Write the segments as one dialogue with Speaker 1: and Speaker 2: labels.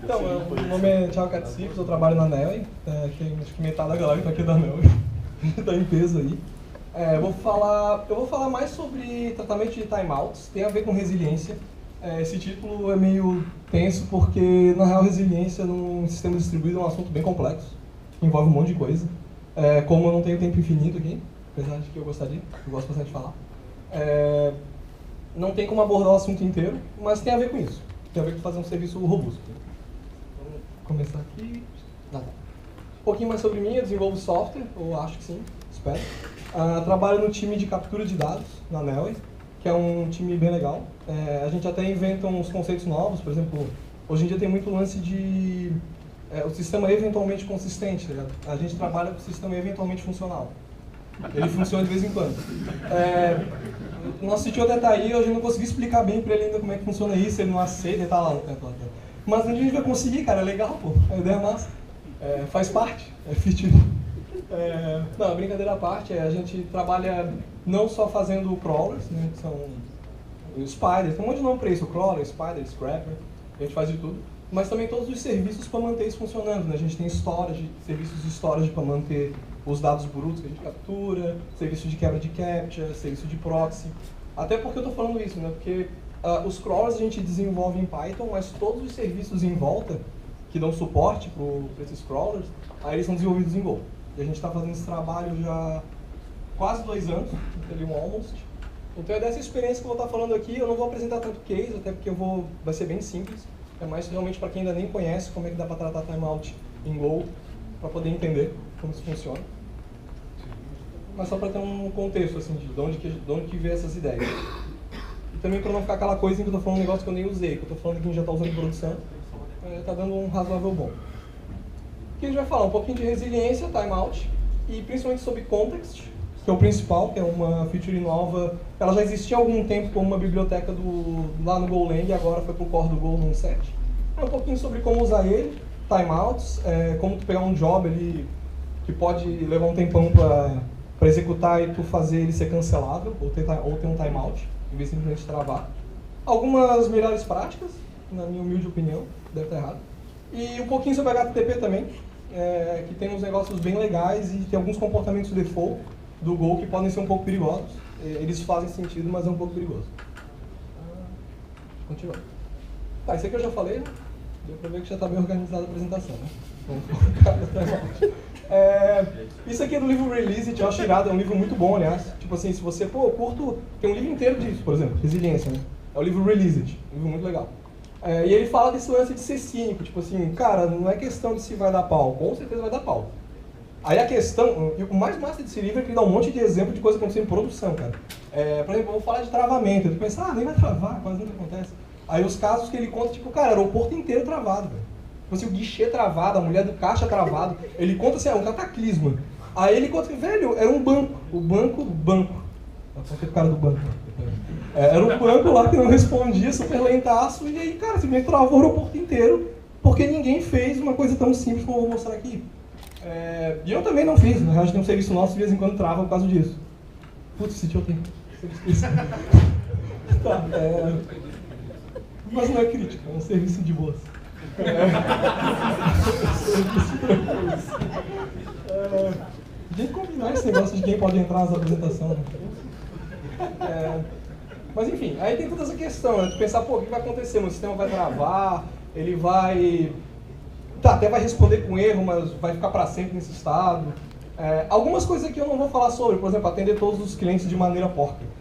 Speaker 1: Então, meu nome é Thiago Catsipos, eu trabalho na Nelly, acho que metade da galera que tá aqui da Nelly está em peso aí. Eu vou falar mais sobre tratamento de timeouts, tem a ver com resiliência. Esse título é meio tenso porque, na real, resiliência num sistema distribuído é um assunto bem complexo, envolve um monte de coisa. Como eu não tenho tempo infinito aqui, apesar de que eu gostaria, eu gosto bastante de falar, não tem como abordar o assunto inteiro, mas tem a ver com isso. Tem a ver com fazer um serviço robusto. Vamos começar aqui. Um pouquinho mais sobre mim, eu desenvolvo software, ou acho que sim, espero. Trabalho no time de captura de dados, na Nelly, que é um time bem legal. A gente até inventa uns conceitos novos, por exemplo, hoje em dia tem muito lance de o sistema eventualmente consistente, tá ligado? A gente trabalha com o sistema eventualmente funcional. Ele funciona de vez em quando. Nosso CTO até tá aí, hoje eu não consegui explicar bem pra ele ainda como é que funciona isso, ele não aceita, ele tá lá no canto. Mas a gente vai conseguir, cara, é legal, pô, a ideia é massa. Faz parte, é feature. Não, brincadeira à parte, a gente trabalha não só fazendo crawlers, né, que são spiders, tem um monte de nome pra isso, crawler, spider, scrapper, a gente faz de tudo. Mas também todos os serviços para manter isso funcionando, né? A gente tem serviços de storage para manter os dados brutos que a gente captura, serviço de quebra de captcha, serviço de proxy. Até porque eu estou falando isso, né? Porque os crawlers a gente desenvolve em Python, mas todos os serviços em volta que dão suporte para esses crawlers, aí eles são desenvolvidos em Go. E a gente está fazendo esse trabalho já há quase 2 anos, um almost. Então é dessa experiência que eu vou estar falando aqui. Eu não vou apresentar tanto case, até porque vai ser bem simples. É mais realmente para quem ainda nem conhece como é que dá para tratar timeout em Go, para poder entender como isso funciona. Mas só para ter um contexto, assim, de onde que vê essas ideias. E também para não ficar aquela coisa em que eu estou falando um negócio que eu nem usei, que eu estou falando que a gente já está usando em produção, está dando um razoável bom. Aqui a gente vai falar um pouquinho de resiliência, timeout, e principalmente sobre context, que é o principal, que é uma feature nova. Ela já existia há algum tempo como uma biblioteca lá no Golang, e agora foi para o core do Go no 7. Um pouquinho sobre como usar ele, timeouts, como tu pegar um job ali que pode levar um tempão para executar e tu fazer ele ser cancelável, ou ter um timeout, em vez de simplesmente travar. Algumas melhores práticas, na minha humilde opinião, deve estar errado. E um pouquinho sobre HTTP também, que tem uns negócios bem legais e tem alguns comportamentos default do Go que podem ser um pouco perigosos. Eles fazem sentido, mas é um pouco perigoso. Continua. Tá, isso aqui eu já falei, né? Deu pra ver que já está bem organizada a apresentação, né? Vamos colocar isso aqui é do livro Release It, eu acho irado, é um livro muito bom, aliás. Tipo assim, se você, eu curto, tem um livro inteiro disso, por exemplo, Resiliência, né? É o livro Release It, um livro muito legal. E ele fala desse lance de ser cínico, tipo assim, cara, não é questão de se vai dar pau, com certeza vai dar pau. Aí a questão, e o mais massa desse livro é que ele dá um monte de exemplo de coisa acontecendo em produção, cara. Por exemplo, eu vou falar de travamento, eu penso, nem vai travar, quase nunca acontece. Aí os casos que ele conta, tipo, cara, o aeroporto inteiro travado, velho. Tipo assim, o guichê travado, a mulher do caixa travado, ele conta assim, um cataclisma. Aí ele conta que, velho, era um banco, o banco. Aquele cara do banco. Era um banco lá que não respondia, super lentaço, e aí, cara, simplesmente travou o aeroporto inteiro, porque ninguém fez uma coisa tão simples como eu vou mostrar aqui. E eu também não fiz, na verdade tem um serviço nosso que de vez em quando trava por causa disso. Putz, esse tio tem. Tá, mas não é crítica, é um serviço de boas. Tem que combinar esse negócio de quem pode entrar nas apresentações. Mas enfim, aí tem toda essa questão, né? Tu pensar, o que vai acontecer? O sistema vai travar, ele vai... até vai responder com erro, mas vai ficar para sempre nesse estado. Algumas coisas que eu não vou falar sobre, por exemplo, atender todos os clientes de maneira porca.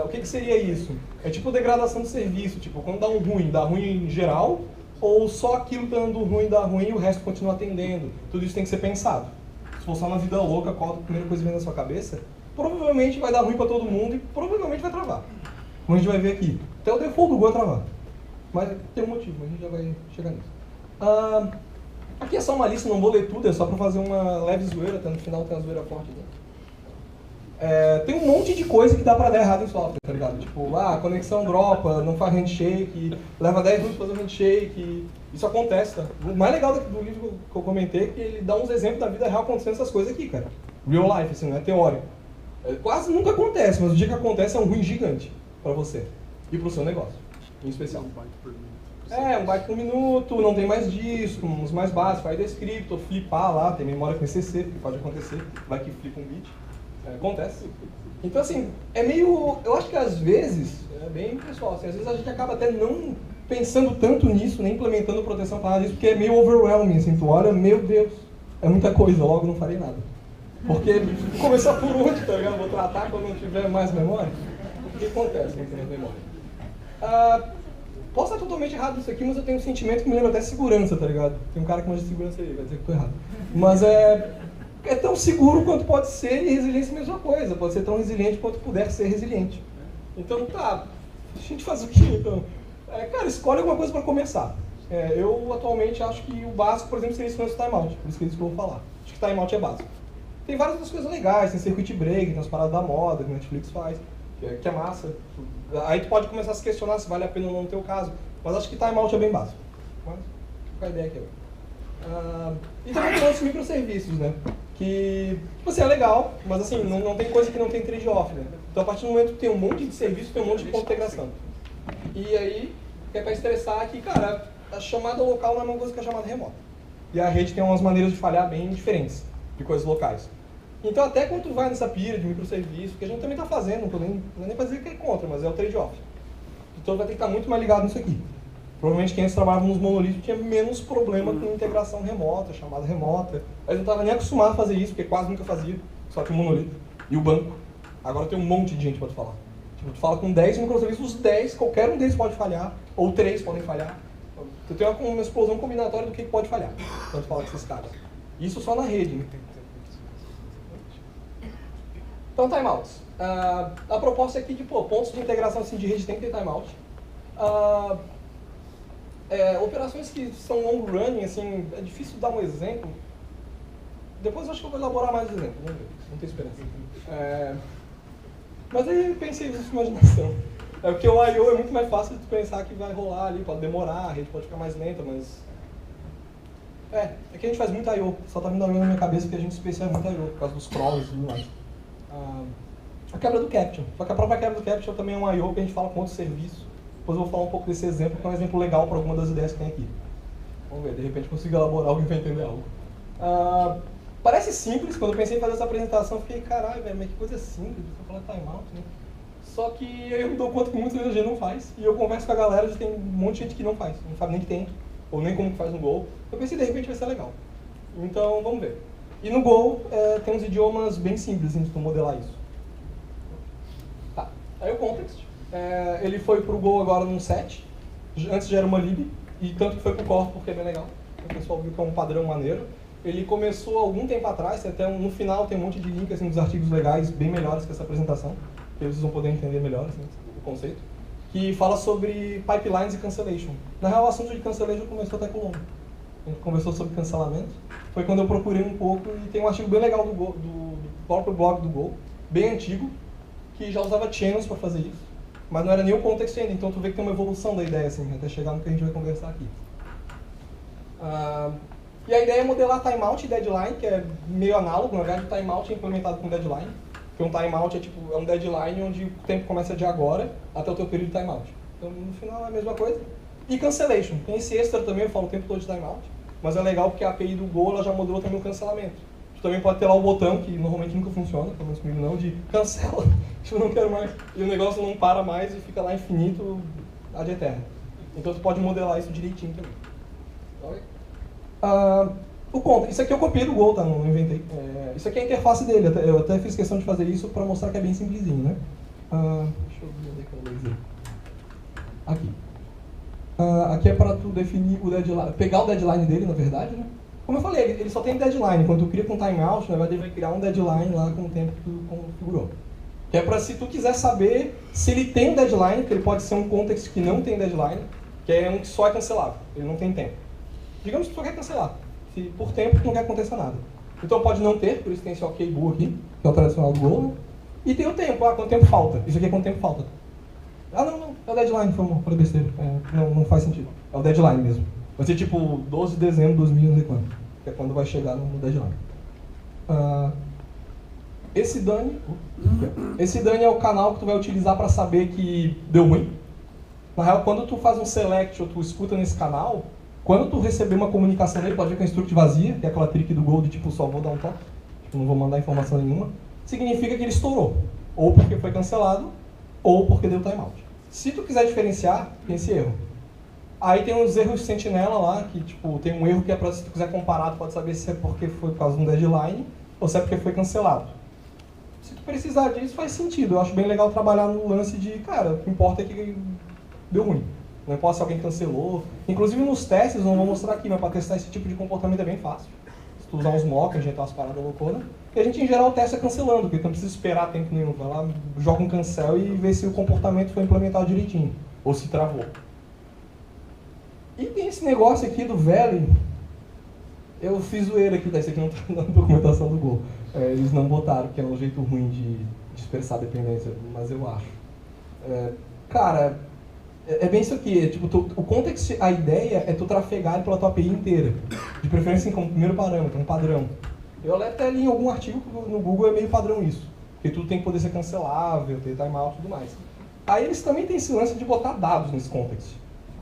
Speaker 1: O que seria isso? É tipo degradação do serviço, tipo, quando dá ruim em geral, ou só aquilo que tá dando ruim dá ruim e o resto continua atendendo. Tudo isso tem que ser pensado. Se for só na vida louca, qual a primeira coisa que vem na sua cabeça, provavelmente vai dar ruim para todo mundo e provavelmente vai travar. Como a gente vai ver aqui. Até o default do Go é travar. Mas tem um motivo, a gente já vai chegar nisso. Aqui é só uma lista, não vou ler tudo, é só para fazer uma leve zoeira, até no final tem uma zoeira forte. Tem um monte de coisa que dá para dar errado em software, tá ligado? Tipo, a conexão dropa, não faz handshake, leva 10 minutos para fazer um handshake, isso acontece, tá? O mais legal do livro que eu comentei é que ele dá uns exemplos da vida real acontecendo essas coisas aqui, cara. Real life, assim, não é teórico. Quase nunca acontece, mas o dia que acontece é um ruim gigante para você e para o seu negócio, em especial. 1 byte por minuto, não tem mais disco, uns mais básicos, faz descript, ou flipar lá, tem memória com ECC, pode acontecer, vai que flipa um bit, acontece. Então assim, é meio, eu acho que às vezes, é bem pessoal, assim, às vezes a gente acaba até não pensando tanto nisso, nem implementando proteção para nada disso, porque é meio overwhelming, assim, tu olha, meu Deus, é muita coisa, logo não farei nada. Porque começar por onde, tá ligado? Vou tratar quando não tiver mais memória. O que acontece quando tem mais memória? Posso estar totalmente errado nisso aqui, mas eu tenho um sentimento que me lembra até segurança, tá ligado? Tem um cara que manja de segurança aí, vai dizer que eu tô errado. Mas é tão seguro quanto pode ser, e resiliência é a mesma coisa. Pode ser tão resiliente quanto puder ser resiliente. Então tá, a gente faz o quê então? Cara, escolhe alguma coisa para começar. Eu atualmente acho que o básico, por exemplo, seria esse lance timeout, por isso que é isso que eu vou falar. Acho que timeout é básico. Tem várias outras coisas legais, tem circuit break, tem as paradas da moda que a Netflix faz, que é massa. Aí tu pode começar a se questionar se vale a pena ou não no teu caso, mas acho que timeout é bem básico. Mas, fica a ideia aqui. E também tem outros microserviços, né? Que, tipo assim, é legal, mas assim, não tem coisa que não tem trade-off, né? Então a partir do momento que tem um monte de serviço, tem um monte de ponto de integração. E aí, que é pra estressar aqui, cara, a chamada local não é uma coisa que a chamada remota. E a rede tem umas maneiras de falhar bem diferentes de coisas locais. Então até quando tu vai nessa pira de microserviço, que a gente também está fazendo, não é nem para dizer que é contra, mas é o trade-off. Então vai ter que estar muito mais ligado nisso aqui. Provavelmente quem antes trabalhava nos monolitos tinha menos problema com integração remota, chamada remota. Eles não estavam nem acostumados a fazer isso, porque quase nunca fazia, só que o monolito. E o banco. Agora tem um monte de gente para tu falar. Tipo, tu fala com 10 microserviços, os 10, qualquer um deles pode falhar, ou 3 podem falhar. Tu tem uma explosão combinatória do que pode falhar, quando tu fala com esses caras. Isso só na rede, né? Então, timeouts. A proposta aqui de, pontos de integração assim, de rede tem que ter timeout. Operações que são long running, assim, é difícil dar um exemplo. Depois eu acho que eu vou elaborar mais exemplos, vamos ver, não tenho esperança. Mas aí pensei nisso com imaginação. Porque o I/O é muito mais fácil de tu pensar que vai rolar ali, pode demorar, a rede pode ficar mais lenta, mas... É que a gente faz muito I/O, só tá vindo na minha cabeça que a gente especializa muito I/O, por causa dos crawls e tudo mais. A quebra do capture. Só que a própria quebra do capture também é um I/O que a gente fala com outro serviço. Depois eu vou falar um pouco desse exemplo, que é um exemplo legal para alguma das ideias que tem aqui. Vamos ver, de repente consigo elaborar, alguém vai entender algo. Parece simples, quando eu pensei em fazer essa apresentação, eu fiquei, caralho, velho, mas que coisa simples, vou falar timeout, né? Só que eu me dou conta que muitas vezes a gente não faz, e eu converso com a galera, já tem um monte de gente que não faz, não sabe nem que tem, ou nem como que faz no Go. Eu pensei, de repente vai ser legal. Então, vamos ver. E no Go, tem uns idiomas bem simples para modelar isso. Tá, aí o context. Ele foi pro Go agora num set, antes já era uma lib, e tanto que foi pro Core porque é bem legal. O pessoal viu que é um padrão maneiro. Ele começou algum tempo atrás, até no final tem um monte de link assim, dos artigos legais bem melhores que essa apresentação, que vocês vão poder entender melhor assim, o conceito, que fala sobre pipelines e cancellation. Na real, o assunto de cancellation começou até com o Long. A gente conversou sobre cancelamento. Foi quando eu procurei um pouco e tem um artigo bem legal do próprio blog do Go, bem antigo, que já usava channels para fazer isso. Mas não era nem o context ainda, então tu vê que tem uma evolução da ideia, assim, até chegar no que a gente vai conversar aqui. E a ideia é modelar timeout e deadline, que é meio análogo, na verdade o timeout é implementado com deadline. Porque um timeout é um deadline onde o tempo começa de agora até o teu período de timeout. Então no final é a mesma coisa. E cancellation, tem esse extra também, eu falo o tempo todo de timeout, mas é legal porque a API do Go ela já modelou também o cancelamento. Tu também pode ter lá o botão, que normalmente nunca funciona, pelo menos comigo não, de cancela, eu não quero mais. E o negócio não para mais e fica lá infinito, ad eterno. Então tu pode modelar isso direitinho também. Ok? O conta, isso aqui eu copiei do Go, tá? Não inventei. Isso aqui é a interface dele, eu até fiz questão de fazer isso para mostrar que é bem simplesinho, né? Deixa eu ver onde é que eu laser. Aqui. Aqui é para tu definir o deadline, pegar o deadline dele, na verdade, né? Como eu falei, ele só tem deadline. Quando tu cria com timeout, na verdade ele vai criar um deadline lá com o tempo que tu configurou. Que é para se tu quiser saber se ele tem deadline, que ele pode ser um context que não tem deadline, que é um que só é cancelável, ele não tem tempo. Digamos que tu só quer cancelar, se por tempo tu não quer que aconteça nada. Então pode não ter, por isso tem esse OK Bool aqui, que é o tradicional do Go, né? E tem o tempo, quanto tempo falta. Isso aqui é quanto tempo falta. Não, é o deadline, foi uma besteira. Não faz sentido. É o deadline mesmo. Vai ser tipo 12 de dezembro de 2000, não sei quando. Que é quando vai chegar no deadline. Esse Dani é o canal que tu vai utilizar para saber que deu ruim. Na real, quando tu faz um select ou tu escuta nesse canal, quando tu receber uma comunicação dele, pode ver com a struct vazia, que é aquela trick do Go de tipo, só vou dar um toque, tipo, não vou mandar informação nenhuma, significa que ele estourou. Ou porque foi cancelado, ou porque deu timeout. Se tu quiser diferenciar, tem esse erro. Aí tem os erros de sentinela lá, que tipo, tem um erro que é pra, se tu quiser comparar, tu pode saber se é porque foi por causa de um deadline, ou se é porque foi cancelado. Se tu precisar disso, faz sentido. Eu acho bem legal trabalhar no lance de, cara, o que importa é que deu ruim. Não importa se alguém cancelou. Inclusive nos testes, não vou mostrar aqui, mas para testar esse tipo de comportamento é bem fácil. Se tu usar uns mock, injetar umas paradas louconas. E a gente, em geral, testa cancelando, porque tu não precisa esperar tempo nenhum. Vai lá, joga um cancel e vê se o comportamento foi implementado direitinho. Ou se travou. E tem esse negócio aqui do Valley. Eu fiz zoeira aqui, isso aqui não está na documentação do Go. Eles não botaram, porque é um jeito ruim de expressar dependência, mas eu acho. Cara, é bem isso aqui. Tipo, o context, a ideia é tu trafegar pela tua API inteira. De preferência como primeiro parâmetro, um padrão. Eu até li em algum artigo no Google, é meio padrão isso. Porque tudo tem que poder ser cancelável, ter timeout e tudo mais. Aí eles também têm esse lance de botar dados nesse context.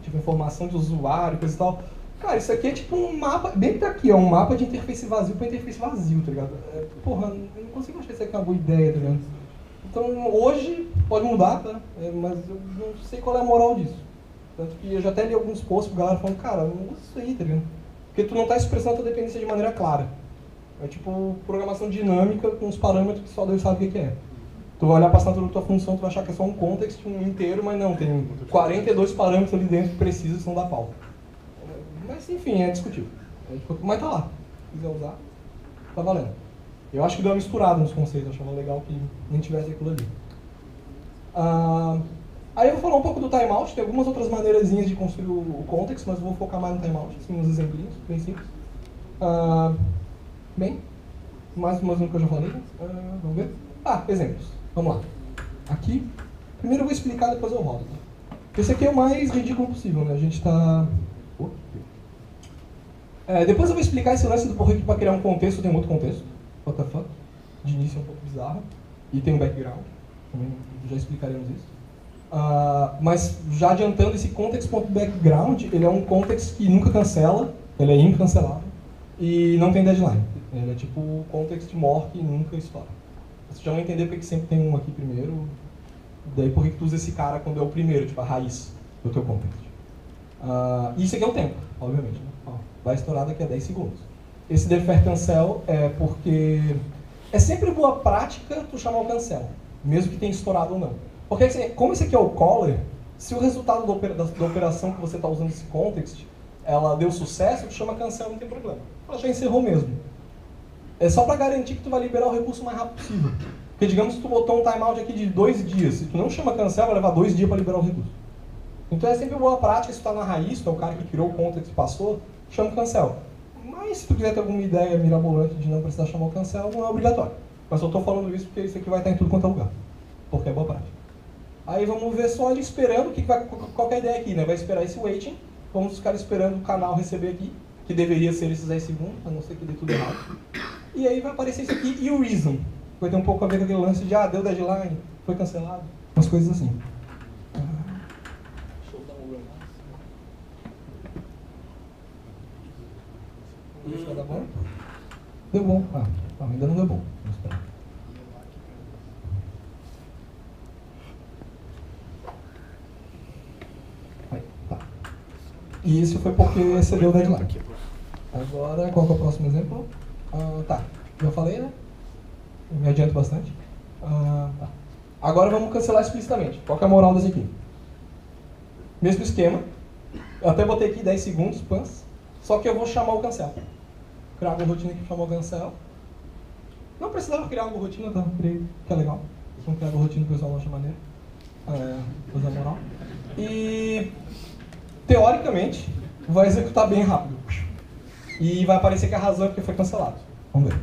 Speaker 1: Tipo, informação de usuário, coisa e tal. Cara, isso aqui é tipo um mapa, bem que tá aqui, é um mapa de interface vazio para interface vazio, tá ligado? Porra, eu não consigo achar isso aqui uma boa ideia, tá ligado? Então, hoje, pode mudar, tá? Mas eu não sei qual é a moral disso. Tanto que eu já até li alguns posts pra galera falando, cara, não usa isso aí, tá ligado? Porque tu não tá expressando a tua dependência de maneira clara. É tipo programação dinâmica com os parâmetros que só Deus sabe o que é. Tu vai olhar pra assinatura da tua função, tu vai achar que é só um context inteiro, mas não, tem 42 parâmetros ali dentro que precisam, senão dá pau. Mas enfim, é discutível. Mas tá lá. Se quiser usar, tá valendo. Eu acho que deu uma misturada nos conceitos, eu achava legal que nem tivesse aquilo ali. Aí eu vou falar um pouco do timeout, tem algumas outras maneirazinhas de construir o context, mas eu vou focar mais no timeout, assim, uns exemplinhos, bem simples. Bem, mais um que eu já falei. Vamos ver? Exemplos. Vamos lá. Aqui, primeiro eu vou explicar, depois eu rodo. Esse aqui é o mais ridículo possível, né? A gente está... depois eu vou explicar esse lance do porquê que para criar um contexto tem um outro contexto. What the fuck? De início é um pouco bizarro. E tem um background. Também já explicaremos isso. Mas já adiantando, esse context.background, ele é um context que nunca cancela, ele é incancelável e não tem deadline. Ele é tipo o context more que nunca estoura. Vocês já vão entender porque sempre tem um aqui primeiro, daí por que tu usa esse cara quando é o primeiro, tipo a raiz do teu context. E isso aqui é o tempo, obviamente. Né? Vai estourar daqui a 10 segundos. Esse defer cancel é porque é sempre boa prática tu chamar o cancel, mesmo que tenha estourado ou não. Porque como esse aqui é o caller, se o resultado da operação que você está usando esse context, ela deu sucesso, tu chama cancel, não tem problema. Ela já encerrou mesmo. É só para garantir que tu vai liberar o recurso o mais rápido possível. Porque digamos que tu botou um timeout aqui de 2 dias, se tu não chama cancel, vai levar 2 dias para liberar o recurso. Então é sempre boa prática, se tu está na raiz, tu é o cara que criou o context e passou, chama o cancel. Mas se tu quiser ter alguma ideia mirabolante de não precisar chamar o cancel, não é obrigatório. Mas eu estou falando isso porque isso aqui vai estar em tudo quanto é lugar. Porque é boa prática. Aí vamos ver só ele esperando, qual que é a ideia aqui, né? Vai esperar esse waiting, vamos ficar esperando o canal receber aqui, que deveria ser esses 10 segundos, a não ser que dê tudo errado. E aí vai aparecer isso aqui e o reason. Vai ter um pouco a ver com aquele lance de, deu deadline, foi cancelado, umas coisas assim. Deixa eu dar um run. Isso vai dar bom? Deu bom. Ainda não deu bom. Vamos esperar. Aí, tá. E isso foi porque excedeu o deadline. Agora, qual que é o próximo exemplo? Tá, já falei, né? Eu me adianto bastante. Tá. Agora vamos cancelar explicitamente. Qual que é a moral desse aqui? Mesmo esquema. Eu até botei aqui 10 segundos, pans. Só que eu vou chamar o cancel. Criar uma rotina aqui para chamar o cancel. Não precisava criar uma rotina, tá? Criei, que é legal. Vamos criar uma rotina, o pessoal acha maneiro. Coisa moral. E, teoricamente, vai executar bem rápido. E vai aparecer que a razão é porque foi cancelado. Vamos ver.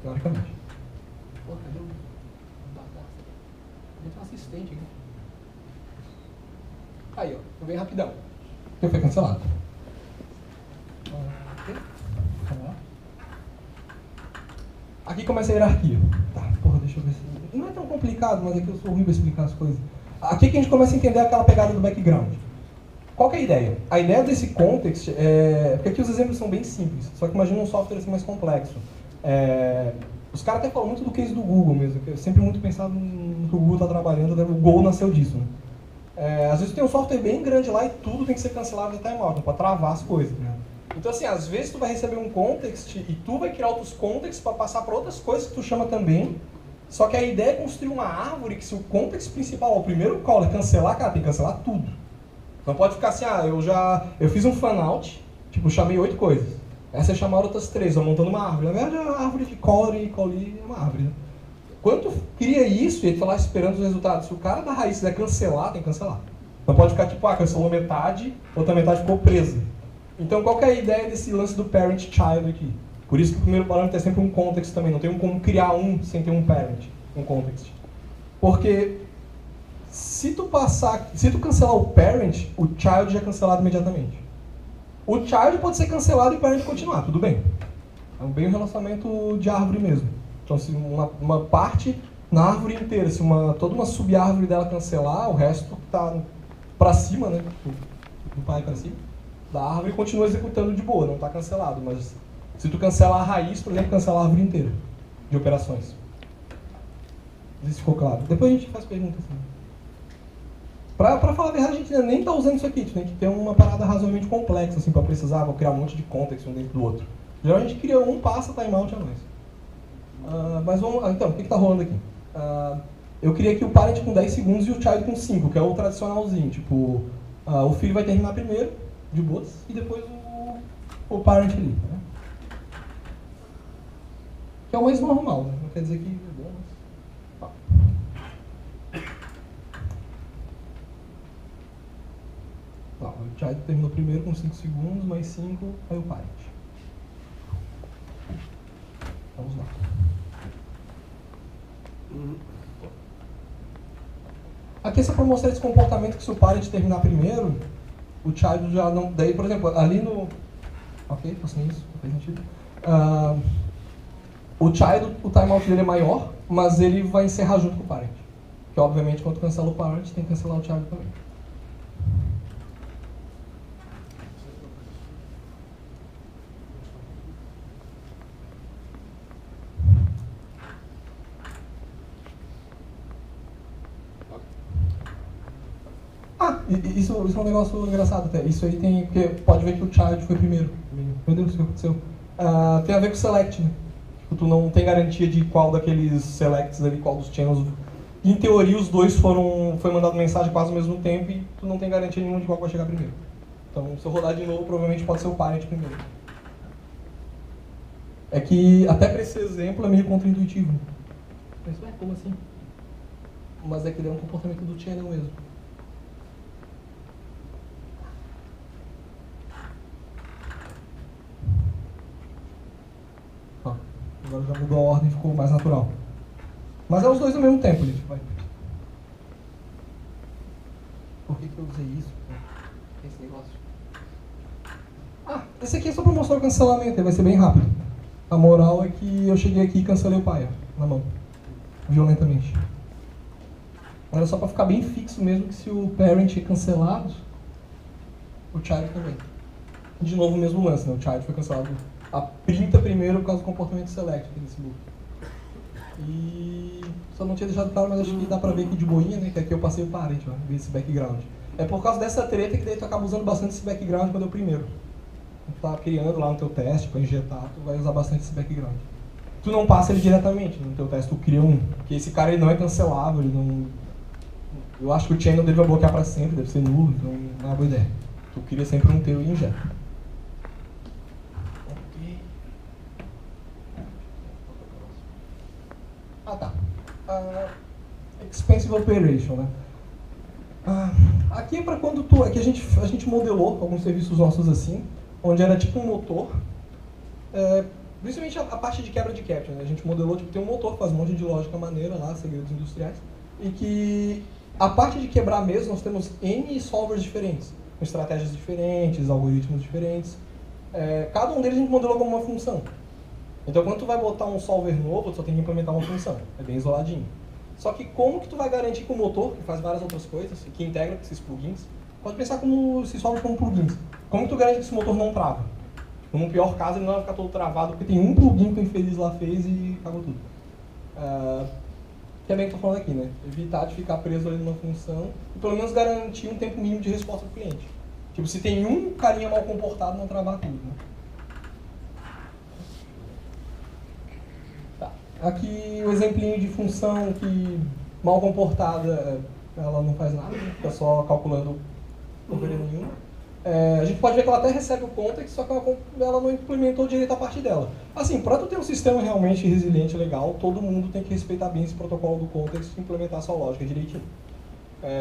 Speaker 1: Teoricamente. Pô, cadê o bagaço? Tem um assistente aqui. Aí, ó. Foi bem rapidão. Porque foi cancelado. Vamos lá. Aqui começa a hierarquia. Tá, porra, deixa eu ver se... Não é tão complicado, mas aqui eu sou ruim pra explicar as coisas. Aqui que a gente começa a entender aquela pegada do background. Qual que é a ideia? A ideia desse context é... Porque aqui os exemplos são bem simples, só que imagina um software assim mais complexo. Os caras até falam muito do case do Google mesmo, que é sempre muito pensado no que o Google está trabalhando, o Go nasceu disso, né? Às vezes tem um software bem grande lá e tudo tem que ser cancelado de timeout, para travar as coisas, né? Então assim, às vezes tu vai receber um context e tu vai criar outros contexts para passar para outras coisas que tu chama também, só que a ideia é construir uma árvore que se o context principal, o primeiro call é cancelar, cara, tem que cancelar tudo. Não pode ficar assim, eu fiz um fanout, tipo, chamei 8 coisas. Essa é chamar outras 3, eu montando uma árvore. Na verdade, a árvore de call é uma árvore, né? Quando tu cria isso e ele tá lá esperando os resultados, se o cara da raiz quiser cancelar, tem que cancelar. Não pode ficar tipo, cancelou metade, outra metade ficou presa. Então, qual que é a ideia desse lance do parent-child aqui? Por isso que o primeiro parâmetro é sempre um context também, não tem como criar um sem ter um parent, um context. Porque se tu cancelar o parent, o child já é cancelado imediatamente. O child pode ser cancelado e o parent continuar, tudo bem. É bem um relacionamento de árvore mesmo. Então, se uma parte na árvore inteira, se toda uma sub-árvore dela cancelar, o resto está para cima, né? Do pai para cima, da árvore continua executando de boa, não está cancelado. Mas se tu cancelar a raiz, por exemplo, cancela a árvore inteira de operações. Não sei se ficou claro. Depois a gente faz perguntas assim. Pra falar a verdade, a gente nem está usando isso aqui, a gente tem que ter uma parada razoavelmente complexa, assim, para precisar, vou criar um monte de context um dentro do outro. Geralmente a gente cria um, passa, timeout é nóis. Mas vamos, então, o que está rolando aqui? Eu criei aqui o parent com 10 segundos e o child com 5, que é o tradicionalzinho, tipo, o filho vai terminar primeiro, de boas, e depois o parent ali, né? Que é o mais normal, né? Não quer dizer que é bom, mas... O child terminou primeiro com 5 segundos, mais 5, aí o parent. Vamos lá. Aqui é só para mostrar esse comportamento que se o parent terminar primeiro, o child já não... Daí, por exemplo, ali no... Ok, façam isso, não faz sentido. O child, o timeout dele é maior, mas ele vai encerrar junto com o parent. Que obviamente quando cancela o parent, tem que cancelar o child também. Isso é um negócio engraçado até. Isso aí tem... Porque pode ver que o child foi primeiro. Meu Deus, o que aconteceu? Tem a ver com o select, né? Tipo, tu não tem garantia de qual daqueles selects ali, qual dos channels... Em teoria, os dois foi mandado mensagem quase ao mesmo tempo e tu não tem garantia nenhuma de qual vai chegar primeiro. Então, se eu rodar de novo, provavelmente pode ser o parent primeiro. É que, até para esse exemplo, é meio contraintuitivo. Mas, como assim? Mas é que ele é um comportamento do channel mesmo. Agora já mudou a ordem e ficou mais natural. Mas é os dois ao mesmo tempo, gente. Vai. Por que eu usei isso? Esse negócio. Esse aqui é só para mostrar o cancelamento, ele vai ser bem rápido. A moral é que eu cheguei aqui e cancelei o pai, na mão. Violentamente. Era só para ficar bem fixo mesmo que se o parent é cancelado, o child também. De novo o mesmo lance, né? O child foi cancelado a printa primeiro por causa do comportamento select aqui desse loop. E só não tinha deixado claro, mas acho que dá pra ver aqui de boinha, né? Que aqui eu passei o parent, ó, ver esse background. É por causa dessa treta que daí tu acaba usando bastante esse background quando é o primeiro. Tu tá criando lá no teu teste para injetar, tu vai usar bastante esse background. Tu não passa ele diretamente no teu teste, tu cria um. Porque esse cara ele não é cancelável, ele não... Eu acho que o channel dele vai bloquear para sempre, deve ser nulo, então não é uma boa ideia. Tu cria sempre um teu e injeta. Tá. Expensive Operation, né? Aqui é para quando aqui a gente modelou alguns serviços nossos assim, onde era tipo um motor, principalmente a parte de quebra de capture, né? A gente modelou, tipo, tem um motor que faz um monte de lógica maneira lá, segredos industriais, e que a parte de quebrar mesmo, nós temos N solvers diferentes, com estratégias diferentes, algoritmos diferentes. Cada um deles a gente modelou como uma função. Então, quando tu vai botar um solver novo, tu só tem que implementar uma função. É bem isoladinho. Só que como que tu vai garantir que o motor, que faz várias outras coisas, que integra esses plugins, pode pensar como se software como plugins. Como que tu garante que esse motor não trava? No pior caso, ele não vai ficar todo travado, porque tem um plugin que o infeliz lá fez e cagou tudo. Que é bem que eu tô falando aqui, né? Evitar de ficar preso ali numa função e pelo menos garantir um tempo mínimo de resposta pro cliente. Tipo, se tem um carinha mal comportado, não travar tudo, né? Tá. Aqui o exemplinho de função que mal comportada, ela não faz nada, né? Fica só calculando porcaria nenhuma. A gente pode ver que ela até recebe o context, só que ela não implementou direito a parte dela. Assim, para tu ter um sistema realmente resiliente e legal, todo mundo tem que respeitar bem esse protocolo do context e implementar a sua lógica direitinho.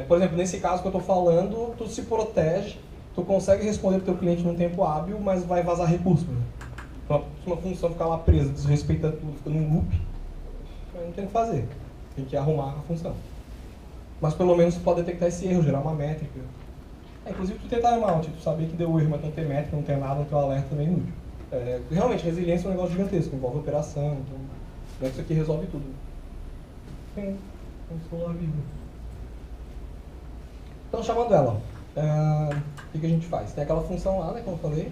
Speaker 1: Por exemplo, nesse caso que eu estou falando, tu se protege, tu consegue responder para o teu cliente num tempo hábil, mas vai vazar recurso. Né? Então, se uma função ficar lá presa, desrespeita tudo, fica num loop, não tem o que fazer. Tem que arrumar a função. Mas pelo menos tu pode detectar esse erro, gerar uma métrica. Inclusive tu ter timeout, tu saber que deu erro, mas não ter métrica, não ter nada, não ter alerta também é inútil. Realmente, resiliência é um negócio gigantesco, envolve operação, então não é que isso aqui resolve tudo. Tem solar vivo. Então, chamando ela, o que a gente faz? Tem aquela função lá, né, como eu falei,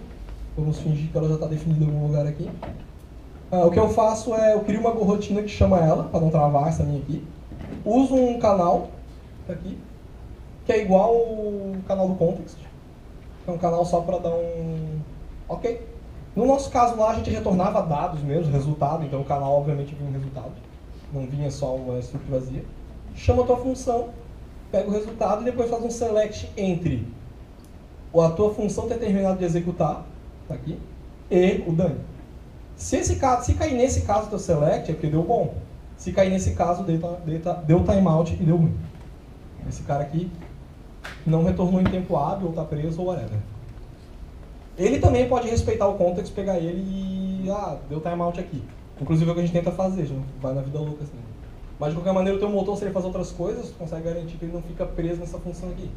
Speaker 1: vamos fingir que ela já está definida em algum lugar aqui. O que eu faço é, eu crio uma rotina que chama ela, para não travar essa minha aqui. Uso um canal, aqui, que é igual o canal do context. É um canal só para dar um... Ok. No nosso caso lá, a gente retornava dados mesmo, resultado, então o canal obviamente vinha um resultado. Não vinha só uma string vazia. Chama a tua função, pega o resultado e depois faz um select entre a tua função ter terminado de executar, tá aqui, e o dano. Se cair nesse caso teu select, é porque deu bom. Se cair nesse caso, deu timeout e deu ruim. Esse cara aqui não retornou em tempo hábil, ou está preso, ou whatever. Ele também pode respeitar o context, pegar ele e... deu timeout aqui. Inclusive é o que a gente tenta fazer, já vai na vida louca assim. Mas de qualquer maneira o teu motor, se ele faz outras coisas, tu consegue garantir que ele não fica preso nessa função aqui.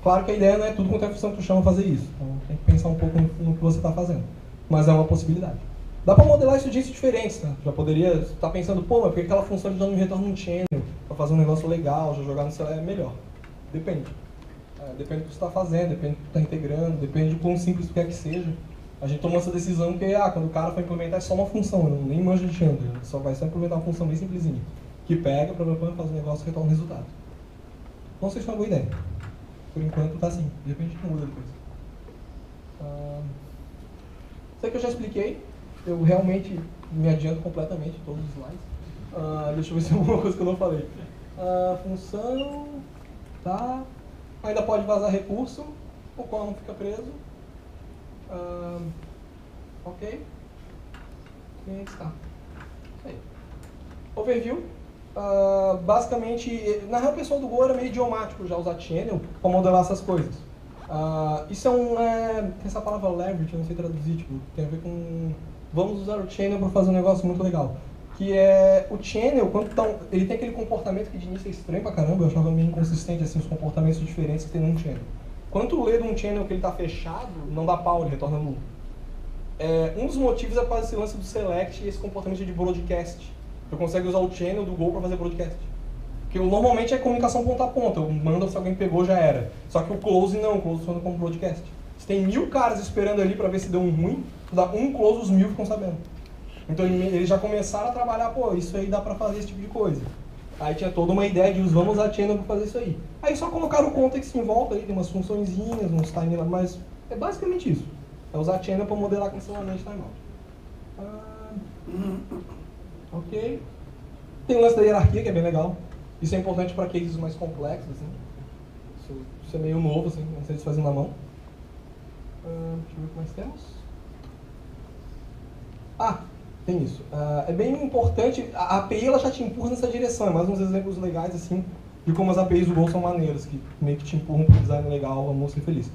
Speaker 1: Claro que a ideia não é tudo quanto é função que tu chama fazer isso. Então tem que pensar um pouco no que você está fazendo. Mas é uma possibilidade. Dá para modelar isso de jeitos diferentes, tá? Já poderia estar pensando, pô, mas por que aquela função de dando um retorno no channel, para fazer um negócio legal, já jogar no celular é melhor. Depende. Depende do que você está fazendo, depende do que está integrando, depende de quão simples tu quer que seja. A gente tomou essa decisão que, quando o cara for implementar é só uma função, nem manja de channel, só vai só implementar uma função bem simplesinha. Que pega, faz um negócio e retorna o resultado. Não sei se é uma boa ideia. Por enquanto tá assim, de repente muda depois. Isso aqui eu já expliquei, eu realmente me adianto completamente todos os slides. Deixa eu ver se tem alguma coisa que eu não falei. Função, tá, ainda pode vazar recurso, o qual não fica preso. Ok. E está. Aí. Overview. Basicamente, na real, o pessoal do Go era meio idiomático já usar channel para modelar essas coisas. Isso tem essa palavra leverage, eu não sei traduzir, tipo, tem a ver com... Vamos usar o channel para fazer um negócio muito legal. Que é o channel, ele tem aquele comportamento que de início é estranho pra caramba, eu achava meio inconsistente assim, os comportamentos diferentes que tem num channel. Quando tu lê de um channel que ele está fechado, não dá pau, ele retorna nulo. Um dos motivos é por causa desse lance do select e esse comportamento de broadcast. Tu consegue usar o channel do Go para fazer broadcast. Porque normalmente é comunicação ponta a ponta, eu mando se alguém pegou, já era. Só que o close não, o close funciona como broadcast. Se tem 1000 caras esperando ali para ver se deu um ruim, tu dá um close, os 1000 ficam sabendo. Então eles já começaram a trabalhar, pô, isso aí dá para fazer esse tipo de coisa. Aí tinha toda uma ideia de vamos usar channel para fazer isso aí. Aí só colocaram o context em volta, aí tem umas funçõezinhas, uns time, mas é basicamente isso. É usar channel para modelar cancelamento de timeout. Ok. Tem o lance da hierarquia, que é bem legal. Isso é importante para cases mais complexos, assim. Isso é meio novo, assim, não sei se fazem na mão. Deixa eu ver o que mais temos. Tem isso. É bem importante, a API ela já te empurra nessa direção, é mais uns exemplos legais, assim, de como as APIs do Go são maneiras, que meio que te empurram para o design legal, a música feliz.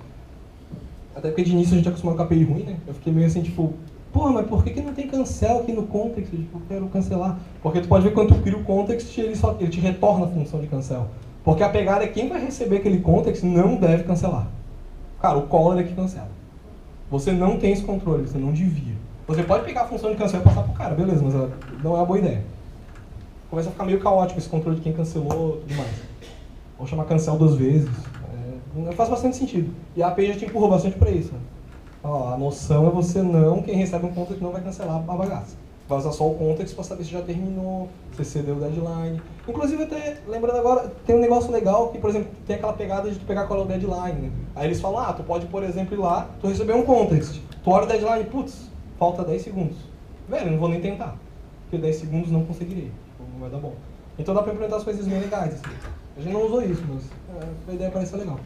Speaker 1: Até porque de início a gente acostumou com a API ruim, né? Eu fiquei meio assim, tipo, pô, mas por que não tem cancel aqui no context? Tipo, eu quero cancelar. Porque tu pode ver quando tu cria o context, ele te retorna a função de cancel. Porque a pegada é quem vai receber aquele context não deve cancelar. Cara, o caller é que cancela. Você não tem esse controle, você não devia. Você pode pegar a função de cancel e passar pro cara, beleza, mas não é uma boa ideia. começa a ficar meio caótico esse controle de quem cancelou e tudo mais. Vou chamar cancel 2 vezes. Faz bastante sentido. E a API já te empurrou bastante para isso. Né? Ó, a noção é você não, quem recebe um context não vai cancelar a bagaça. Vai usar só o context para saber se já terminou, se cedeu o deadline. Inclusive, até lembrando agora, tem um negócio legal que, por exemplo, tem aquela pegada de tu pegar qual é o deadline. Né? Aí eles falam, tu pode, por exemplo, ir lá, tu recebeu um context, tu olha o deadline, putz, falta 10 segundos. Velho, eu não vou nem tentar, porque 10 segundos não conseguirei, não vai dar bom. Então dá para implementar as coisas bem legais. Assim. A gente não usou isso, mas a ideia parece legal.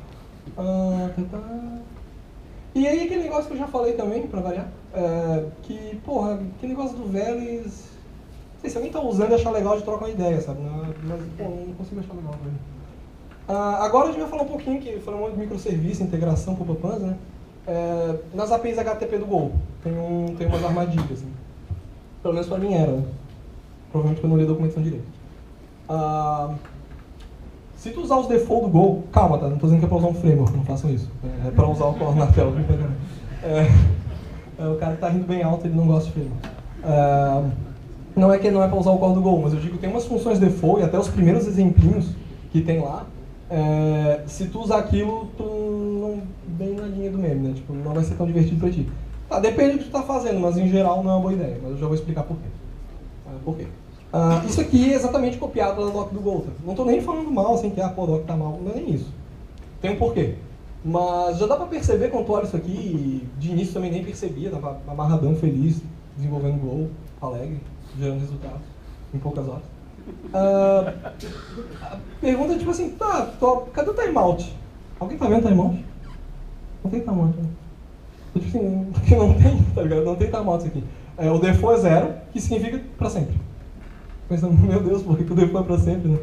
Speaker 1: E aí aquele negócio que eu já falei também, pra variar, que, porra, aquele negócio do Velis, não sei se alguém tá usando e achar legal de trocar uma ideia, sabe? Mas, pô, não consigo achar legal pra ele. Agora a gente vai falar um pouquinho, que falamos muito de microserviço, integração, pop-up, né? Nas APIs HTTP do Go, tem umas armadilhas, né? Pelo menos pra mim era, né? Provavelmente eu não li a documentação direito. Se tu usar os default do Go, calma, tá? Não tô dizendo que é pra usar um framework, não façam isso. É pra usar o core na tela. O cara que tá rindo bem alto, ele não gosta de framework. Não é que não é pra usar o core do Go, mas eu digo que tem umas funções default, e até os primeiros exemplinhos que tem lá, se tu usar aquilo, tu não bem na linha do meme, né? Tipo, não vai ser tão divertido pra ti. Tá, depende do que tu tá fazendo, mas em geral não é uma boa ideia. Mas eu já vou explicar por quê. Por quê? Isso aqui é exatamente copiado da doc do Go. Tá? Não estou nem falando mal, assim, que a doc tá mal, não é nem isso. Tem um porquê. Mas já dá para perceber quando tu olha isso aqui, de início também nem percebia, estava amarradão, feliz, desenvolvendo Go, alegre, gerando resultados em poucas horas. A pergunta é tipo assim, tá, cadê o timeout? Alguém tá vendo timeout? Não tem timeout, né? Tipo assim, não tem, tá ligado? Não tem timeout isso aqui. O default é 0, que significa para sempre. Pensando, meu Deus, por que o default é para sempre, né?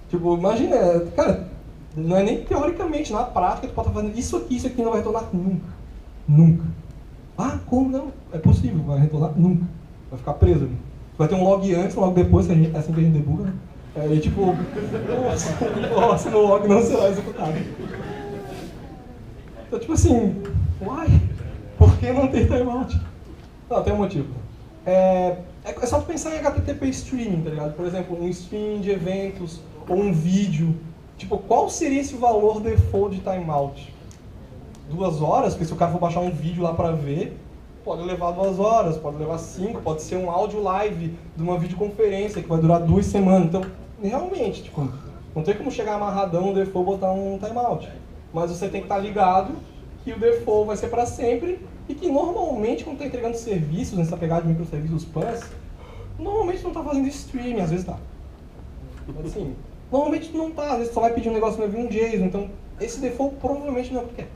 Speaker 1: Tipo, imagina, cara, não é nem teoricamente, na prática, tu pode estar fazendo isso aqui não vai retornar nunca. Nunca. Ah, como não? É possível, vai retornar nunca. Vai ficar preso ali. Vai ter um log antes, um log depois, é assim que a gente debuga, né? E tipo, nossa, no log não será executado. Então, tipo assim, uai, por que não ter timeout? Não, tem um motivo. É só tu pensar em HTTP streaming, tá ligado? Por exemplo, um stream de eventos ou um vídeo. Tipo, qual seria esse valor default de timeout? 2 horas? Porque se o cara for baixar um vídeo lá pra ver, pode levar 2 horas, pode levar 5, pode ser um áudio live de uma videoconferência que vai durar 2 semanas. Então, realmente, tipo, não tem como chegar amarradão no default e botar um timeout. Mas você tem que estar ligado que o default vai ser para sempre e que normalmente quando está entregando serviços, nessa pegada de microserviços PaaS, normalmente não está fazendo streaming, às vezes está. Assim, normalmente não está, às vezes só vai pedir um negócio novo em um JSON, então esse default provavelmente não é o que quer.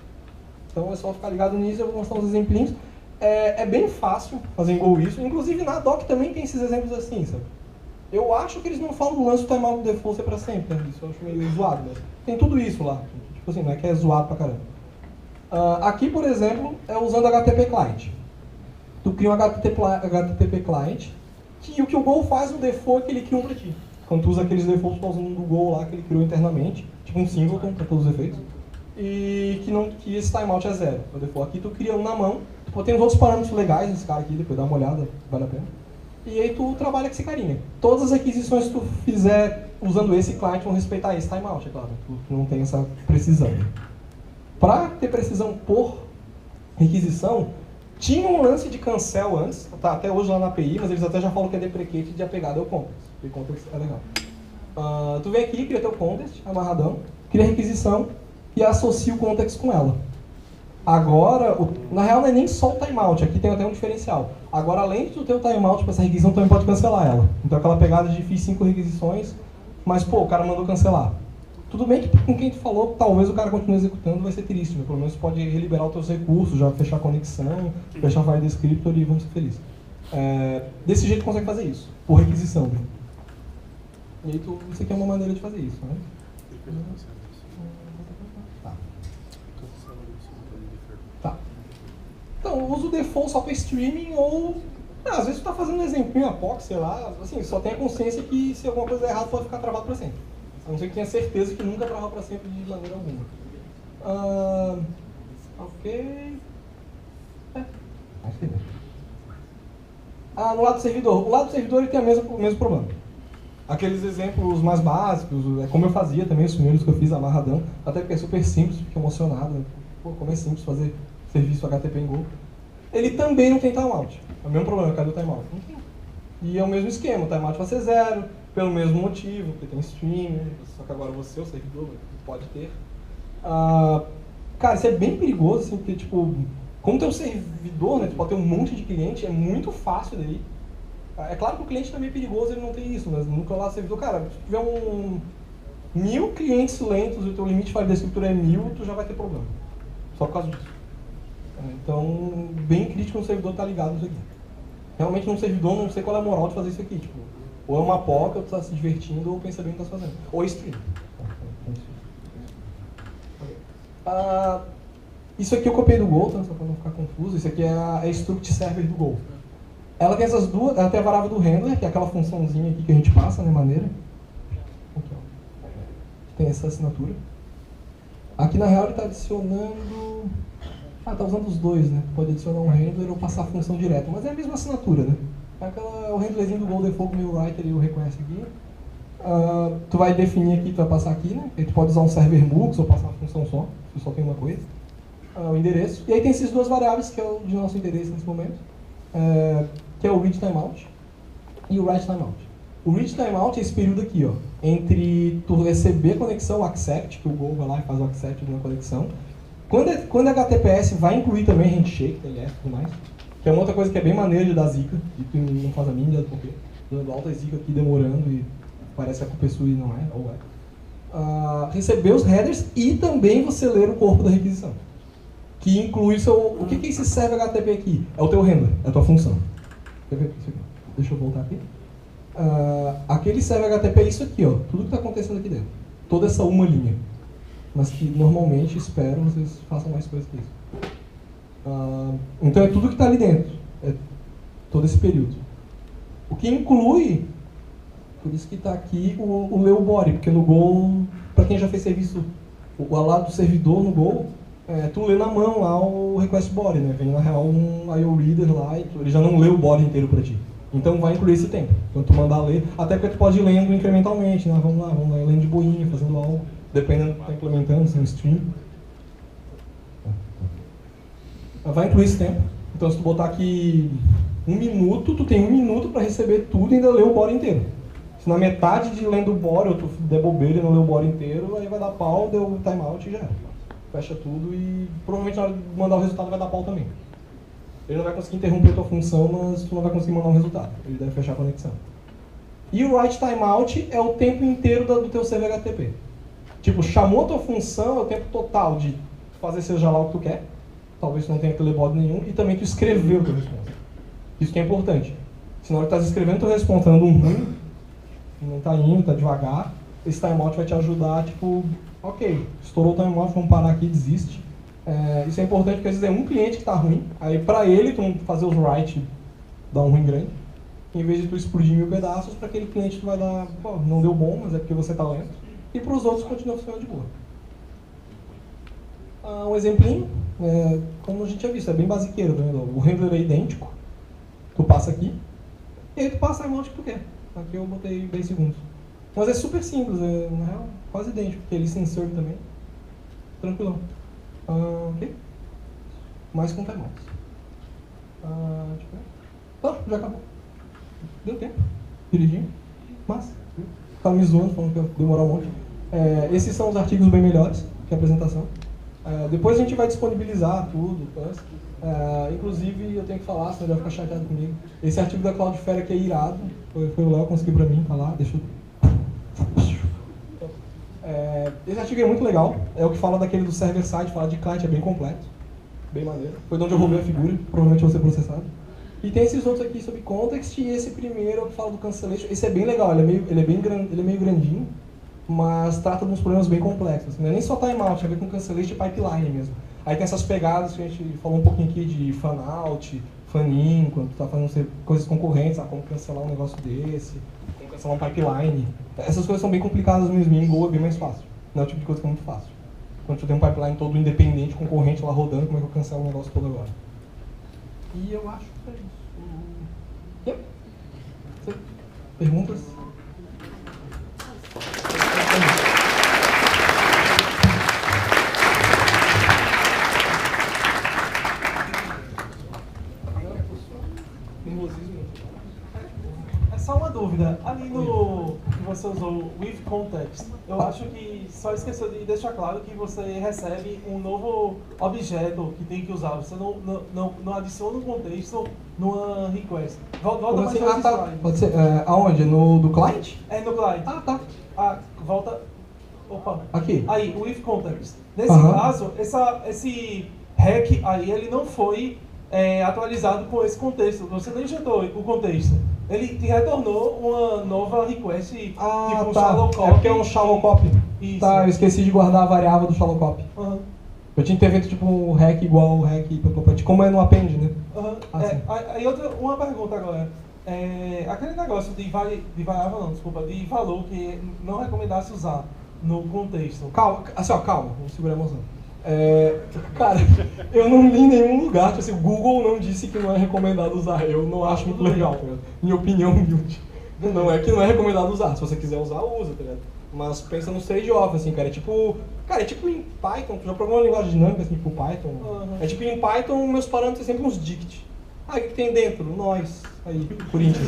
Speaker 1: Então é só ficar ligado nisso, eu vou mostrar uns exemplinhos. É bem fácil fazer em Go isso, inclusive na doc também tem esses exemplos assim, sabe? Eu acho que eles não falam do lance do timeout do default ser para sempre, né? Isso eu acho meio zoado, mas tem tudo isso lá. Tipo assim, não é que é zoado pra caramba. Aqui, por exemplo, é usando HTTP Client. Tu cria um HTTP Client, que o que o Go faz no default é que ele cria um pra ti. Quando tu usa aqueles defaults, tu tá usando um do Go lá que ele criou internamente, tipo um singleton para todos os efeitos, e que esse timeout é 0. O default aqui tu cria um na mão, tem os outros parâmetros legais nesse cara aqui, depois dá uma olhada, vale a pena. E aí tu trabalha com esse carinha. Todas as aquisições que tu fizer usando esse client vão respeitar esse timeout, é claro. Tu não tem essa precisão. Para ter precisão por requisição, tinha um lance de cancel antes, tá até hoje lá na API, mas eles até já falam que é deprecate de apegado ao context. E context é legal. Tu vem aqui, cria teu context, amarradão, cria requisição e associa o context com ela. Agora, na real não é nem só o timeout, aqui tem até um diferencial. Agora, além de tu ter o timeout para essa requisição, tu também pode cancelar ela. Então aquela pegada de fiz 5 requisições, mas pô, o cara mandou cancelar. Tudo bem que com quem tu falou, talvez o cara continue executando, vai ser triste, mas pelo menos pode reliberar os teus recursos, já fechar a conexão, fechar o file descriptor e vamos ser felizes. Desse jeito consegue fazer isso, por requisição. Né? E aí isso aqui é uma maneira de fazer isso. Né? Tá. Então, usa o default só para streaming ou... às vezes tu tá fazendo um exemplinho APOC, sei lá, assim, só tenha consciência que se alguma coisa der errado pode ficar travado para sempre. A não ser que tenha certeza que nunca trava para sempre de maneira alguma. Ok. Acho que no lado do servidor. O lado do servidor ele tem o mesmo problema. Aqueles exemplos mais básicos, como eu fazia também, os primeiros que eu fiz amarradão, até porque é super simples, fico emocionado, né? Pô, como é simples fazer serviço HTTP em Go. Ele também não tem timeout. É o mesmo problema, cadê o timeout? Não tem. E é o mesmo esquema, o timeout vai ser 0, pelo mesmo motivo, porque tem stream, só que agora você, o servidor, pode ter. Cara, isso é bem perigoso, assim, porque, tipo, como tem um servidor, né, tu pode ter um monte de cliente, é muito fácil daí. É claro que o cliente também é perigoso, ele não tem isso, mas no lá servidor, cara, se tiver 1000 clientes lentos e o teu limite de falha da escritura é 1000, tu já vai ter problema. Só por causa disso. Então, bem crítico no servidor estar ligado nisso aqui. Realmente no servidor não sei qual é a moral de fazer isso aqui, tipo, ou é uma POC, ou tu tá se divertindo, ou pensa bem o que tu tá fazendo. Ou stream. Isso aqui eu copiei do Go, tá? Só para não ficar confuso. Isso aqui é a struct server do Go. Ela tem essas duas, ela tem a variável do handler, que é aquela funçãozinha aqui que a gente passa, né, maneira. Aqui, ó. Tem essa assinatura. Aqui na real ele está adicionando... tá usando os dois, né? Pode adicionar um handler ou passar a função direta, mas é a mesma assinatura, né? O handlerzinho do Go default meu writer ele o reconhece aqui. Tu vai definir aqui, tu vai passar aqui, né? Aí tu pode usar um server mux ou passar uma função só, se só tem uma coisa. O endereço. E aí tem essas duas variáveis que é o de nosso interesse nesse momento, que é o read timeout e o write timeout. O read timeout é esse período aqui, ó, entre tu receber a conexão, o accept, que o Go vai lá e faz o accept de uma conexão. Quando a HTTPS vai incluir também handshake, TLS e tudo mais, que é uma outra coisa que é bem maneira de dar zica, e tu não faz a mínima ideia do porquê. Dando alta zica aqui, demorando, e parece que a culpa é sua e não é, ou é. Receber os headers e também você ler o corpo da requisição. Que inclui o que é esse server HTTP aqui? É o teu handler, é a tua função. Quer ver isso aqui? Deixa eu voltar aqui. Aquele server HTTP é isso aqui, ó, tudo que está acontecendo aqui dentro. Toda essa uma linha. Mas que normalmente espero vocês façam mais coisas que isso. Então é tudo que está ali dentro, é todo esse período. O que inclui, por isso que está aqui o leu body, porque no Go, para quem já fez serviço o lado do servidor no Go, tu lê na mão lá o request body, né? Vem na real um IO reader lá e ele já não lê o body inteiro para ti. Então vai incluir esse tempo. Então tu mandar ler, até porque tu pode ir lendo incrementalmente, né? Vamos lá, lendo de boinha, fazendo algo, dependendo do que tu tá implementando, se é um stream. Vai incluir esse tempo. Então se tu botar aqui 1 minuto, tu tem 1 minuto para receber tudo e ainda ler o body inteiro. Se na metade de lendo o body, ou tu der bobeira e não ler o body inteiro, aí vai dar pau, deu timeout e já era. Fecha tudo e provavelmente na hora de mandar o resultado vai dar pau também. Ele não vai conseguir interromper a tua função, mas tu não vai conseguir mandar um resultado. Ele deve fechar a conexão. E o write timeout é o tempo inteiro do teu server HTTP. Tipo, chamou a tua função, é o tempo total de fazer seja lá o que tu quer. Talvez tu não tenha telebody nenhum. E também tu escreveu o teu response. Isso que é importante. Se na hora que tu estás escrevendo teu response tá dando um ruim, não está indo, está devagar, esse timeout vai te ajudar, tipo, ok, estourou o timeout, vamos parar aqui, desiste. Isso é importante porque às vezes é um cliente que está ruim, aí para ele tu fazer os write dá um ruim grande, em vez de tu explodir 1000 pedaços, para aquele cliente tu vai dar, pô, não deu bom, mas é porque você está lento, e para os outros continua funcionando de boa. Um exemplinho, como a gente já visto, é bem basiqueiro, tá vendo? O handler é idêntico, tu passa aqui, e aí tu passa timeout por quê? Aqui eu botei 10 segundos. Mas é super simples, na real, quase idêntico, porque ele se insert também. Tranquilão. Ok? Mais com timeouts. Deixa eu ver. Já acabou. Deu tempo. Direitinho. Mas, tava me zoando, falando que ia demorar um monte. Esses são os artigos bem melhores que a apresentação. Depois a gente vai disponibilizar tudo. Inclusive, eu tenho que falar, senão ele vai ficar chateado comigo. Esse artigo da Cloudflare aqui é irado. Foi o Léo que conseguiu pra mim, tá lá. Deixa eu... esse artigo é muito legal. É o que fala daquele do server-side, fala de client, é bem completo. Bem maneiro. Foi de onde eu roubei a figura, provavelmente vou ser processado. E tem esses outros aqui sobre context, e esse primeiro que fala do cancellation. Esse é bem legal, ele é meio grandinho, mas trata de uns problemas bem complexos. Não é nem só timeout, tem a ver com cancellation e pipeline mesmo. Aí tem essas pegadas que a gente falou um pouquinho aqui de fan-out, fan-in, quando tu tá fazendo coisas concorrentes, como cancelar um negócio desse, como cancelar um pipeline. Essas coisas são bem complicadas mesmo, e em Go é bem mais fácil. Não é o tipo de coisa que é muito fácil. Quando tu tem um pipeline todo independente, concorrente lá rodando, como é que eu cancelo o negócio todo agora? E eu acho que é isso. Perguntas?
Speaker 2: with context. Eu acho que só esqueceu de deixar claro que você recebe um novo objeto que tem que usar. Você não adiciona um contexto numa request. Volta mais para esse slide.
Speaker 1: Pode ser, aonde? Do client?
Speaker 2: É no client.
Speaker 1: Ah, tá.
Speaker 2: Volta. Opa.
Speaker 1: Aqui.
Speaker 2: Aí, with context. Nesse caso, esse hack aí, ele não foi atualizado com esse contexto. Você não injetou o contexto. Ele te retornou uma nova request, tipo um shallow copy.
Speaker 1: É porque é um shallow copy.
Speaker 2: Isso.
Speaker 1: Tá, eu esqueci de guardar a variável do shallow copy. Eu tinha que ter feito tipo um hack igual o hack, como é no append, né?
Speaker 2: Aí uma pergunta agora. Aquele negócio de variável não, desculpa, de valor que não recomendasse usar no contexto.
Speaker 1: Calma, vamos segurar a emoção. Cara, eu não li em nenhum lugar, tipo assim, o Google não disse que não é recomendado usar, eu não acho muito legal, tá ligado? Minha opinião humilde. Não é que não é recomendado usar, se você quiser usar, usa, tá ligado? Mas pensa no trade-off, assim, cara, é tipo em Python, tu já programou uma linguagem dinâmica, assim, tipo Python? É tipo em Python, meus parâmetros são sempre uns dict. O que tem dentro? Nós, aí, Corinthians.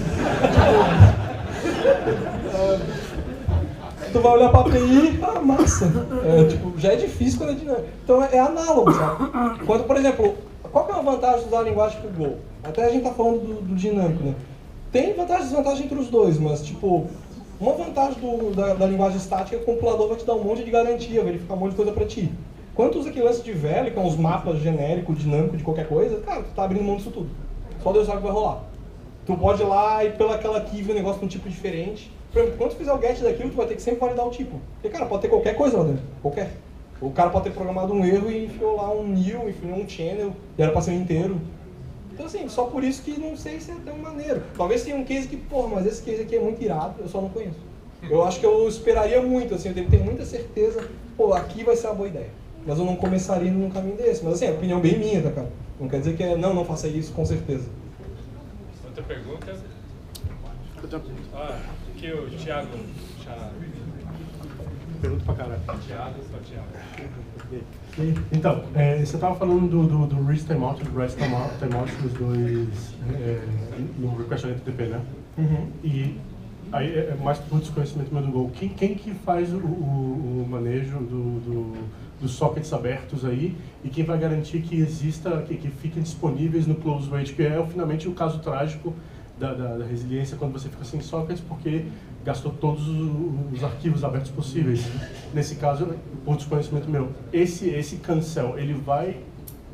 Speaker 1: Tu vai olhar pra API, massa. Já é difícil quando é dinâmico. Então é análogo, sabe? Quando, por exemplo, qual que é a vantagem de usar a linguagem pro Go? Até a gente tá falando do dinâmico, né? Tem vantagem e desvantagem entre os dois, mas tipo, uma vantagem da linguagem estática é que o compilador vai te dar um monte de garantia, verificar um monte de coisa pra ti. Quando tu usa aquele lance de velho, que é uns mapas genéricos, dinâmicos de qualquer coisa, cara, tu tá abrindo mão disso tudo. Só Deus sabe o que vai rolar. Tu pode ir lá e pelaquela key ver o negócio com um tipo diferente. Por exemplo, quando tu fizer o get daquilo, tu vai ter que sempre validar o tipo. Porque, cara, pode ter qualquer coisa lá dentro. Qualquer. O cara pode ter programado um erro e enfiou lá um new, enfiou um channel, e era pra ser um inteiro. Então, assim, só por isso que não sei se é tão maneiro. Talvez tenha um case que, mas esse case aqui é muito irado, eu só não conheço. Eu acho que eu esperaria muito, assim, eu tenho que ter muita certeza, aqui vai ser uma boa ideia. Mas eu não começaria num caminho desse. Mas, assim, é uma opinião bem minha, tá, cara? Não quer dizer que não faça isso, com certeza.
Speaker 3: Outra pergunta? Aqui o Thiago.
Speaker 4: Pergunta pra caralho.
Speaker 3: Thiago.
Speaker 4: Então, você estava falando do REST timeout e do REST timeout dos dois no request HTTP, né? E aí é mais por desconhecimento meu do Go. Quem que faz o manejo dos sockets abertos aí e quem vai garantir que exista, que fiquem disponíveis no close rate, que é finalmente o caso trágico da resiliência quando você fica sem sockets porque gastou todos os arquivos abertos possíveis. Nesse caso, por desconhecimento meu, esse cancel, ele vai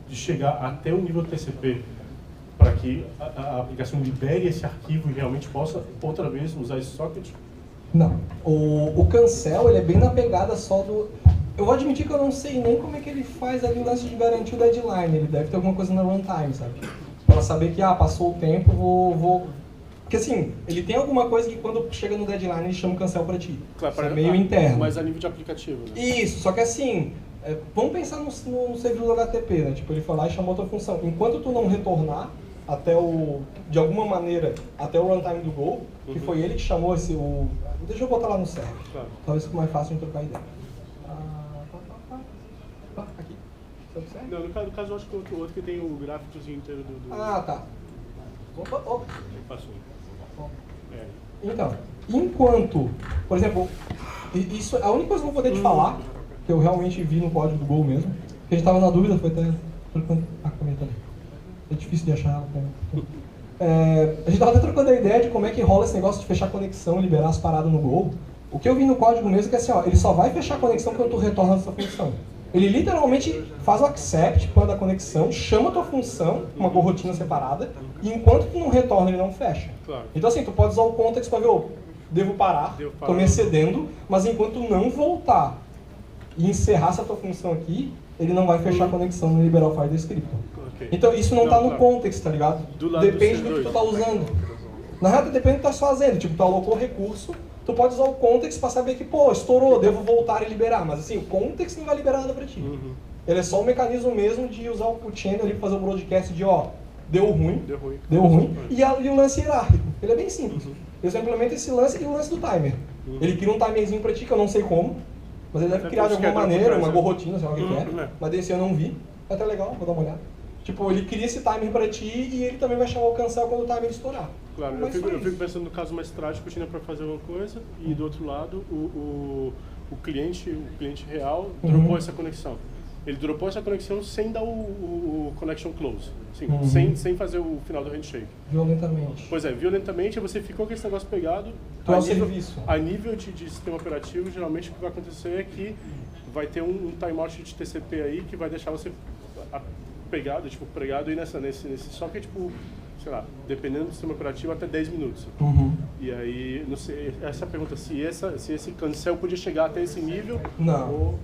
Speaker 4: chegar até o nível TCP para que a aplicação libere esse arquivo e realmente possa outra vez usar esse socket?
Speaker 1: Não. O cancel, ele é bem na pegada só do... Eu vou admitir que eu não sei nem como é que ele faz ali o lance de garantir o deadline. Ele deve ter alguma coisa na runtime, sabe? Para saber que, passou o tempo, vou... Porque assim, ele tem alguma coisa que quando chega no deadline ele chama o cancel para ti.
Speaker 4: Claro,
Speaker 1: é meio interno.
Speaker 4: Mas a nível de aplicativo, né?
Speaker 1: Isso, só que assim, vamos pensar no servidor do HTTP, né? Tipo, ele foi lá e chamou a tua função. Enquanto tu não retornar de alguma maneira, até o runtime do Go, que foi ele que chamou deixa eu botar lá no server.
Speaker 4: Claro.
Speaker 1: Talvez fique mais fácil de trocar ideia. Aqui.
Speaker 4: Não, no caso eu acho que o outro que tem o gráficozinho inteiro do...
Speaker 1: Tá. Opa.
Speaker 4: Passou.
Speaker 1: Então, enquanto, por exemplo, isso a única coisa que eu vou poder te falar, que eu realmente vi no código do Go mesmo, que a gente estava na dúvida, foi até trocando a comenta ali. É difícil de achar ela. A gente estava até trocando a ideia de como é que rola esse negócio de fechar conexão, liberar as paradas no Go. O que eu vi no código mesmo é que assim, ele só vai fechar a conexão quando tu retorna essa função. Ele literalmente faz o accept quando a conexão, chama a tua função, uma rotina separada, e enquanto tu não retorna, ele não fecha.
Speaker 4: Claro.
Speaker 1: Então assim, tu pode usar o context para ver, devo parar, tô me excedendo, mas enquanto tu não voltar e encerrar essa tua função aqui, ele não vai fechar a conexão nem liberar o file descriptor.
Speaker 4: Okay.
Speaker 1: Então isso não tá no context, tá ligado? Depende do que tu tá usando. Na real, depende do que tu tá fazendo. Tipo, tu alocou recurso, tu pode usar o context para saber que, estourou, devo voltar e liberar. Mas assim, o context não vai liberar nada para ti. Ele é só um mecanismo mesmo de usar o channel ali para fazer o broadcast de, deu ruim. E o lance hierárquico. Ele é bem simples. Ele só implementa esse lance e o lance do timer. Ele cria um timerzinho para ti, que eu não sei como, mas ele deve criar de alguma maneira, uma rotina, sei lá o que é. Mas desse eu não vi. É até legal, vou dar uma olhada. Tipo, ele cria esse timer para ti e ele também vai chamar o cancel quando o timer estourar.
Speaker 4: Claro,
Speaker 1: Mas
Speaker 4: eu fico pensando no caso mais trágico, eu tinha para fazer alguma coisa e do outro lado o cliente real dropou essa conexão. Ele dropou essa conexão sem dar o connection close, assim, sem fazer o final do handshake.
Speaker 1: Violentamente.
Speaker 4: Pois é, violentamente você ficou com esse negócio pegado. A nível de sistema operativo, geralmente o que vai acontecer é que vai ter um timeout de TCP aí que vai deixar você pregado aí nesse socket, tipo, sei lá, dependendo do sistema operativo, até 10 minutos. E aí, não sei, essa pergunta, se esse cancel podia chegar até esse nível,
Speaker 1: não.
Speaker 4: Ou...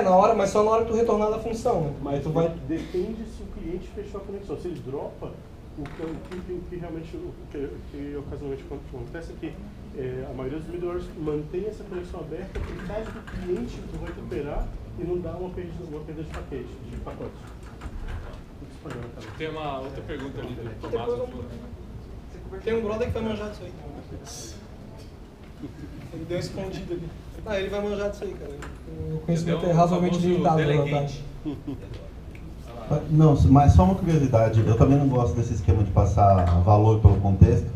Speaker 1: Na hora, mas só na hora que tu retornar da função, né?
Speaker 4: Mas
Speaker 1: tu vai...
Speaker 4: depende se o cliente fechou a conexão. Se ele dropa, o que realmente, o que ocasionalmente acontece é que a maioria dos middlewares mantém essa conexão aberta por causa do cliente que vai operar e não dá uma perda de pacote.
Speaker 3: Tem uma outra pergunta ali do Tomás.
Speaker 1: Tem um brother que vai manjar disso aí. Ele deu uma escondida ali. Ele vai manjar disso aí, cara. O conhecimento é razoavelmente limitado.
Speaker 5: Não, mas só uma curiosidade. Eu também não gosto desse esquema de passar valor pelo contexto,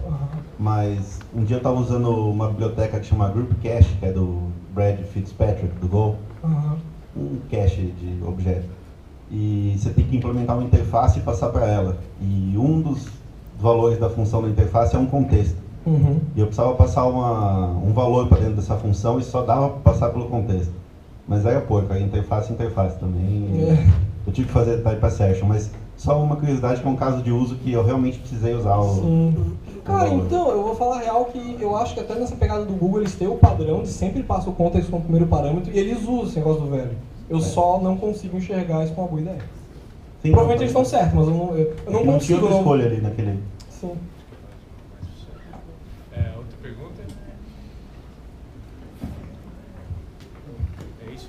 Speaker 5: mas um dia eu estava usando uma biblioteca que chama Group Cache, que é do Brad Fitzpatrick, do Go. Um cache de objeto. E você tem que implementar uma interface e passar para ela. E um dos valores da função da interface é um contexto. E eu precisava passar um valor para dentro dessa função e só dava para passar pelo contexto. Mas era pouco, a interface também. Eu tive que fazer type assertion, mas só uma curiosidade que é um caso de uso que eu realmente precisei usar o
Speaker 1: Cara,
Speaker 5: valor.
Speaker 1: então, eu vou falar a real que eu acho que até nessa pegada do Google eles têm o padrão de sempre passar o context como primeiro parâmetro e eles usam esse negócio do velho. Eu só não consigo enxergar isso com uma boa ideia.
Speaker 5: Sim,
Speaker 1: provavelmente eles estão certos, mas eu não
Speaker 5: não
Speaker 1: consigo.
Speaker 5: tinha outra escolha ali naquele...
Speaker 1: Sim.
Speaker 3: Outra pergunta? É isso?